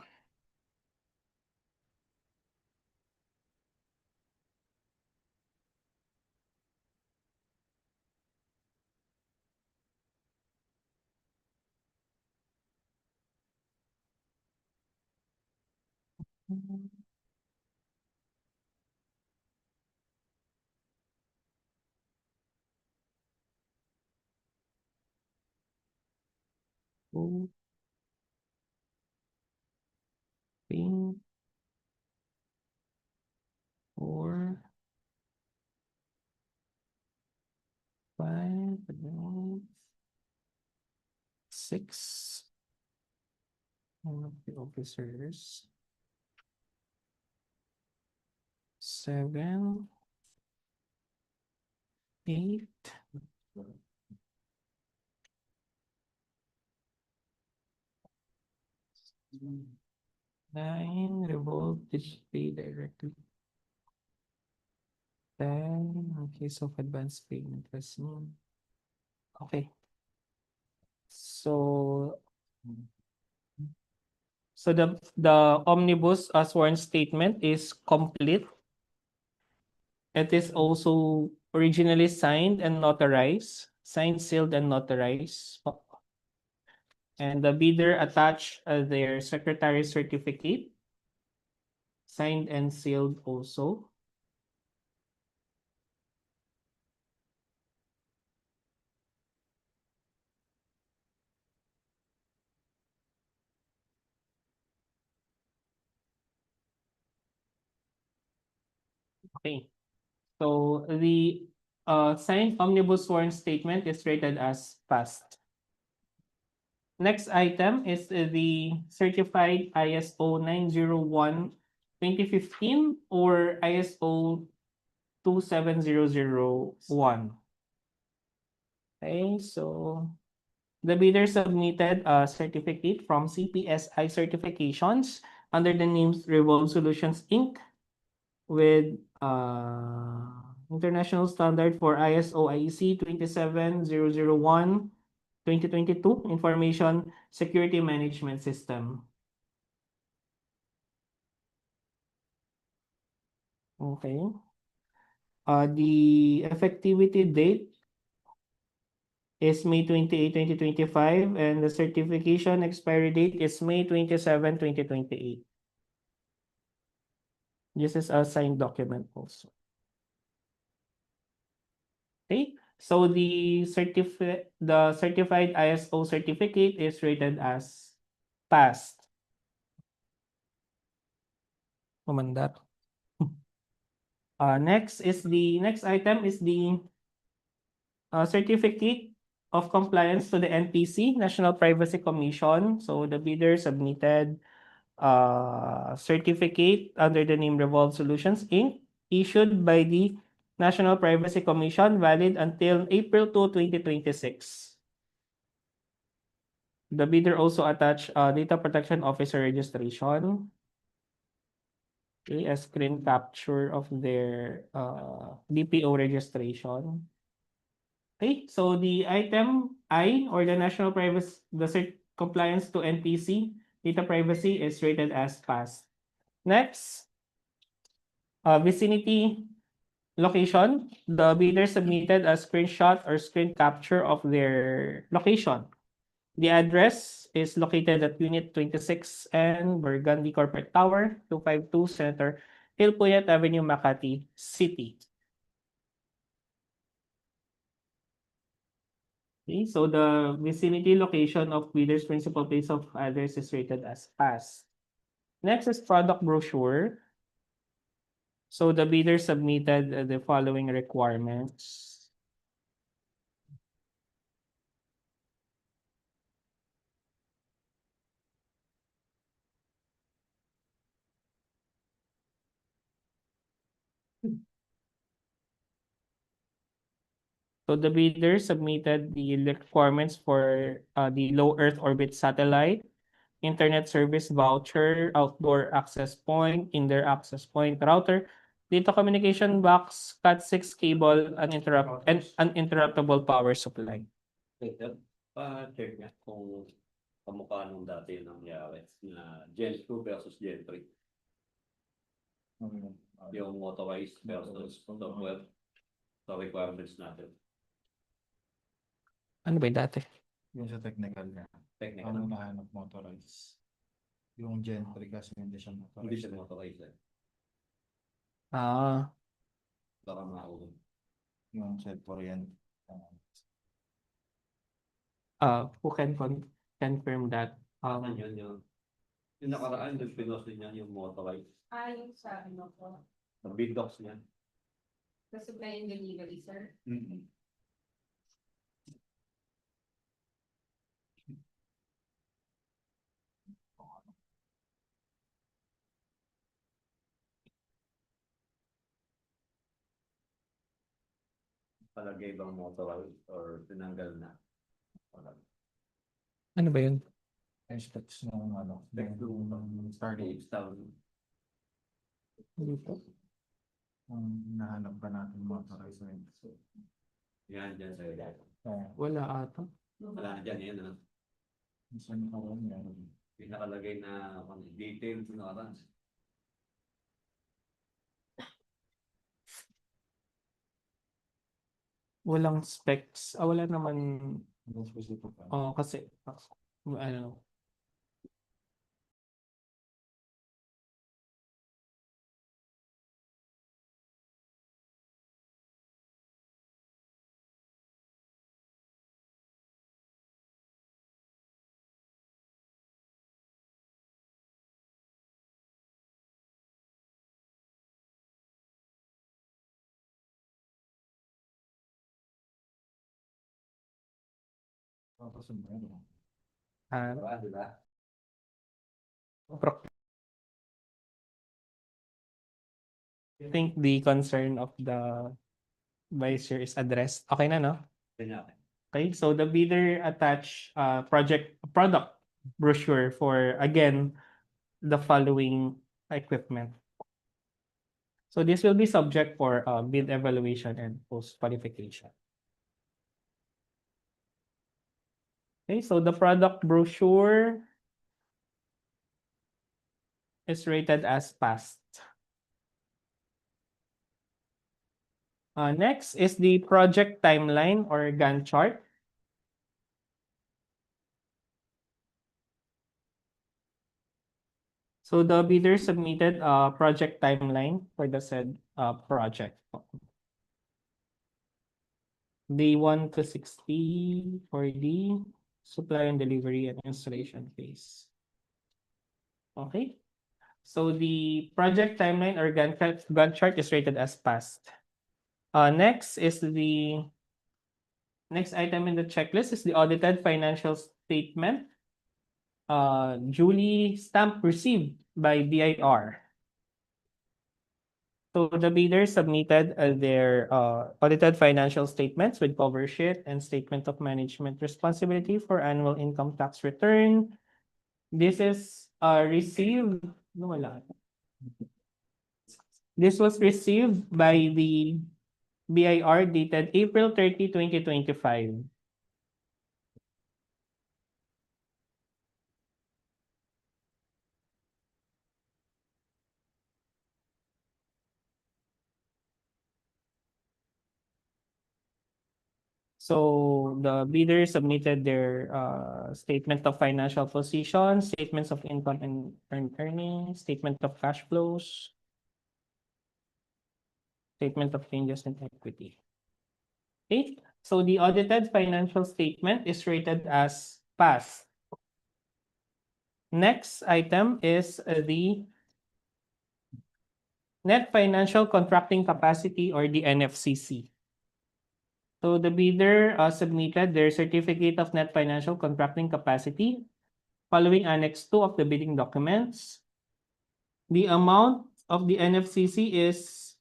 Two, three, 4, 5, 6. One of the officers. 7, 8. 9, revolt display directly. 10, in case of advance payment was known. Okay. So the omnibus sworn statement is complete. It is also originally signed and notarized, signed, sealed, and notarized. And the bidder attached their secretary certificate, signed and sealed also. Okay. So the signed omnibus sworn statement is rated as passed. Next item is the certified ISO 901-2015 or ISO 27001. Okay, so the bidder submitted a certificate from CPSI Certifications under the name Revolve Solutions Inc. with international standard for ISO IEC 27001 2022 Information Security Management System. Okay. The effectivity date is May 28, 2025, and the certification expiry date is May 27, 2028. This is a signed document also. Okay, so the certified ISO certificate is rated as passed. Umandar. Next item is the certificate of compliance to the NPC, National Privacy Commission. So the bidder submitted certificate under the name Revolve Solutions Inc. issued by the National Privacy Commission valid until April 2, 2026. The bidder also attached data protection officer registration. Okay, a screen capture of their DPO registration. Okay, so the item I or the national privacy, compliance to NPC data privacy is rated as passed. Next, vicinity location. The bidder submitted a screenshot or screen capture of their location. The address is located at Unit 26 and Burgundy Corporate Tower, 252 Senator Hilpuyat Avenue, Makati City. Okay, so the vicinity location of bidder's principal place of address is rated as passed. Next is product brochure. So the bidder submitted the following requirements. So the bidder submitted the requirements for the low Earth orbit satellite, internet service voucher, outdoor access point, indoor access point router, data communication box, Cat6 cable, uninterruptible power supply. Pa-check nga kung kamukha nung dati ng nangyari na Gen 2 versus Gen 3. Yung motorized versus software sa requirements natin. Ano ba yung dati? Yung sa technical niya. Technical. Ano nahanap motorized? Yung Gen 3 kasi hindi siya Hindi motorized. siya motorized eh. Baka mahulog. Yung set for yan. Who can confirm that? Ano yun yung nakaraan yung pinost niya yung motorized. Yung sa ano po. Sa big dogs niya. Sa supply and delivery, sir. Palagay bang motorized or tinanggal na? Ano ba yun? Yung specs ng ano. Back to Yung starting. Hindi po. Nahanap ba natin motorized na yun? Yan dyan sa'yo dyan. Wala ata. Wala na dyan yan. Ano? Saan ka rin yan? Yung nakalagay na details na nakaraan. Walang specs. Wala naman. Hindi specific pa. Kasi, ano, Tapos yung ano, Diba? I think the concern of the vice chair is addressed. Okay na, no? Kanya. Okay, so the bidder attach product brochure for, again, the following equipment. So this will be subject for bid evaluation and post-qualification. Okay, so the product brochure is rated as passed. Next is the project timeline or Gantt chart. So the bidder submitted a project timeline for the said project. Day 1 to 60 for the supply and delivery and installation phase. Okay. So the project timeline or Gantt chart is rated as passed. Next item in the checklist is the audited financial statement, duly stamp received by BIR. So the bidder submitted their audited financial statements with cover sheet and statement of management responsibility for annual income tax return. This is received. No, wala. This was received by the BIR dated April 30, 2025. So the bidder submitted their statement of financial position, statements of income and earnings, statement of cash flows, statement of changes in equity. Okay, so the audited financial statement is rated as passed. Next item is the net financial contracting capacity or the NFCC. So the bidder submitted their certificate of net financial contracting capacity following Annex 2 of the bidding documents. The amount of the NFCC is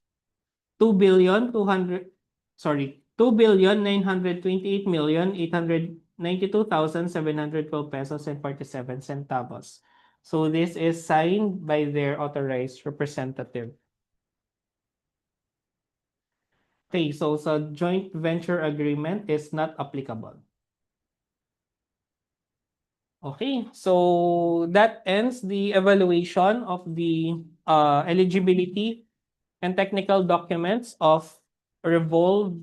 2,928,892,712 pesos and 47 centavos. So this is signed by their authorized representative. Okay, so joint venture agreement is not applicable. Okay, so that ends the evaluation of the eligibility and technical documents of Revolve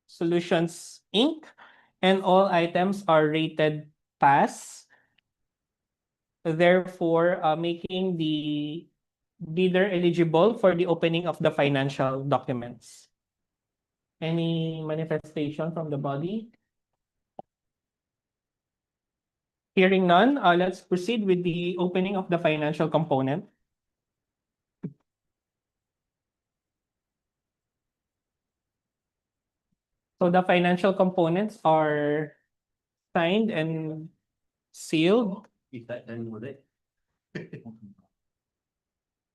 Solutions Inc. And all items are rated pass. Therefore, making the bidder eligible for the opening of the financial documents. Any manifestation from the body? Hearing none, let's proceed with the opening of the financial component. So the financial components are signed and sealed. Kita tayo muna eh.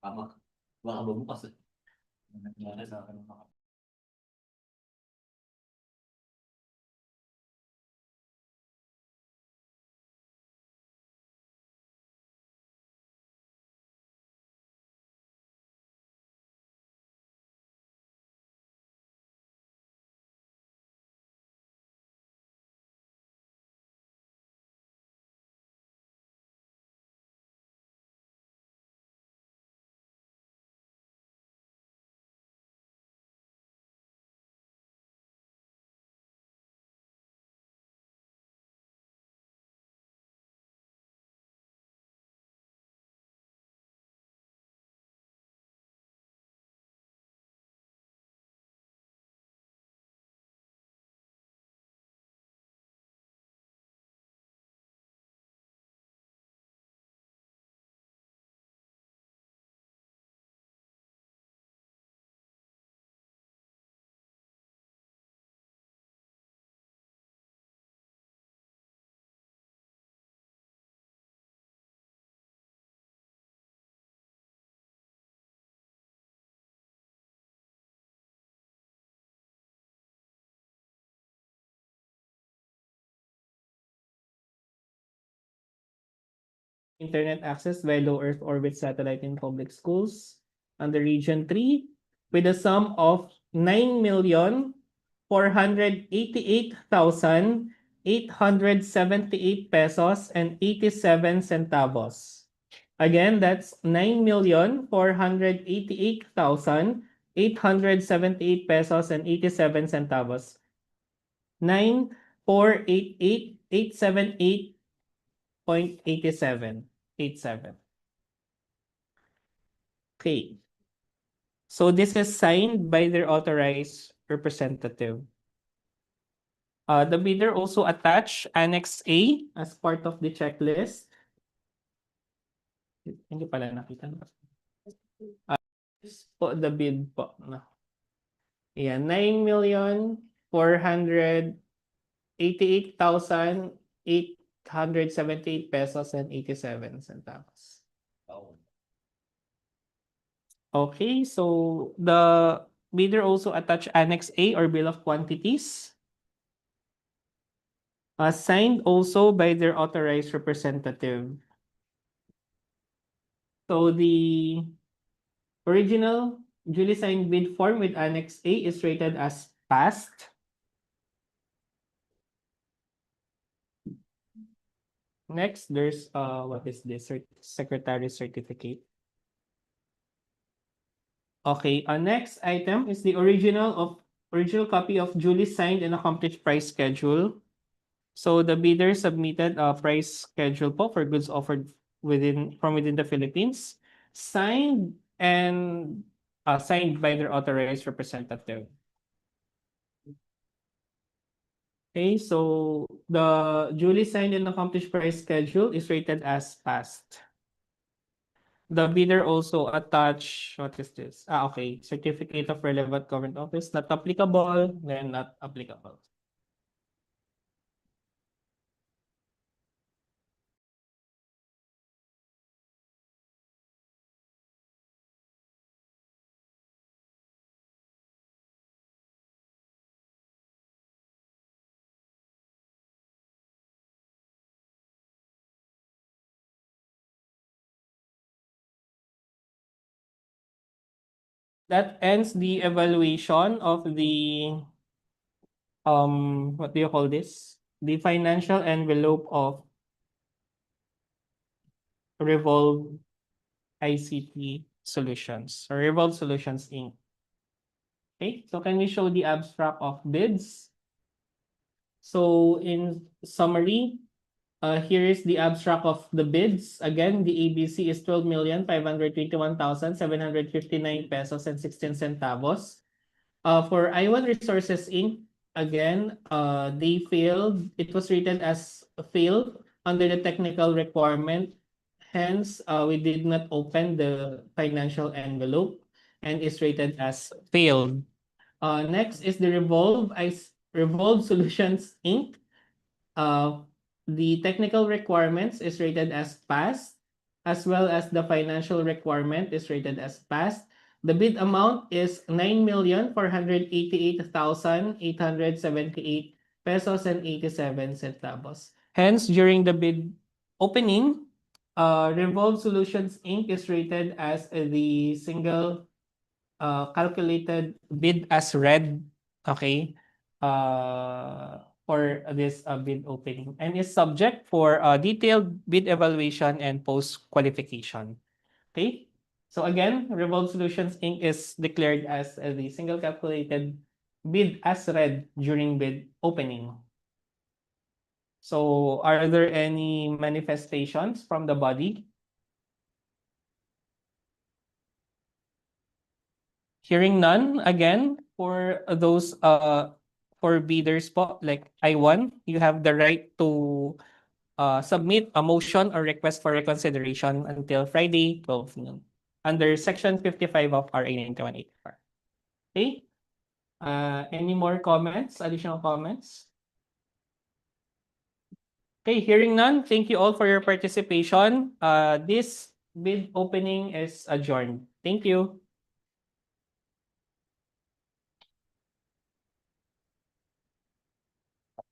Tama. Baka bumukas eh. nangyari sa akin. internet access by low Earth orbit satellite in public schools under Region 3 with a sum of 9,488,878 pesos and 87 centavos. Again, that's 9,488,878 pesos and 87 centavos. 9,488,878.87. Okay. So this is signed by their authorized representative. The bidder also attached Annex A as part of the checklist. Hindi pala nakita. Po the bid po. No. Ayan, 9,488,878 pesos and 87 centavos. Okay, so the bidder also attached Annex A or Bill of Quantities, signed also by their authorized representative. So the original duly signed bid form with Annex A is rated as passed. Next, there's what is this? Secretary certificate. Okay, next item is the original copy of duly signed and accomplished price schedule. So the bidder submitted a price schedule po for goods offered from within the Philippines, signed by their authorized representative. Okay, so the duly signed and accomplished price schedule is rated as passed. The bidder also attached, what is this? Okay, certificate of relevant government office, not applicable, then not applicable. That ends the evaluation of the what do you call this? The financial envelope of Revolve ICT Solutions or Revolve Solutions Inc. Okay, so can we show the abstract of bids? So in summary, here is the abstract of the bids. Again, the ABC is 12,521,759 pesos and 16 centavos. For I1 Resources Inc., again, they failed. It was rated as failed under the technical requirement. Hence, we did not open the financial envelope and is rated as failed. Next is the Revolve Solutions Inc. The technical requirements is rated as passed, as well as the financial requirement is rated as passed. The bid amount is 9,488,878 pesos and 87 centavos. Hence, during the bid opening, Revolve Solutions Inc. is rated as the single calculated bid as read, okay, for this bid opening and is subject for detailed bid evaluation and post-qualification. Okay, so again, Revolve Solutions Inc. is declared as the single calculated bid as read during bid opening. So are there any manifestations from the body? Hearing none, again, for those for bidders po, like I1, you have the right to submit a motion or request for reconsideration until Friday, 12 noon, under Section 55 of RA 9184. Okay? Any more comments, additional comments? Okay, hearing none, thank you all for your participation. This bid opening is adjourned. Thank you.